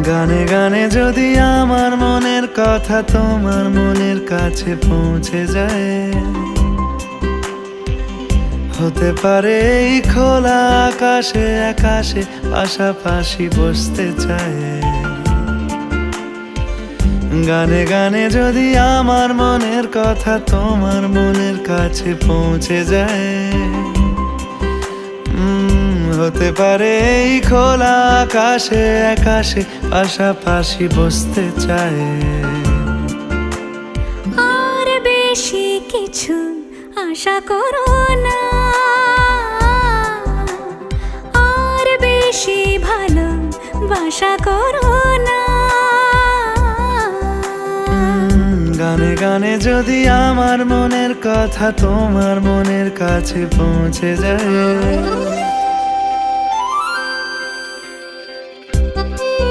গানে গানে যদি আমার মনের কথা তোমার মনের কাছে পৌঁছে যায়, হতে পারে এই খোলা আকাশে আকাশে পাশাপাশি বসতে চায়। গানে গানে যদি আমার মনের কথা তোমার মনের কাছে পৌঁছে যায়, হতে পারে এই খোলা আকাশে আকাশে পাশাপাশি বসতে চায়। আর বেশি কিছু আশা করো না, আর বেশি ভালোবাসা করো না। গানে গানে যদি আমার মনের কথা তোমার মনের কাছে পৌঁছে যায়,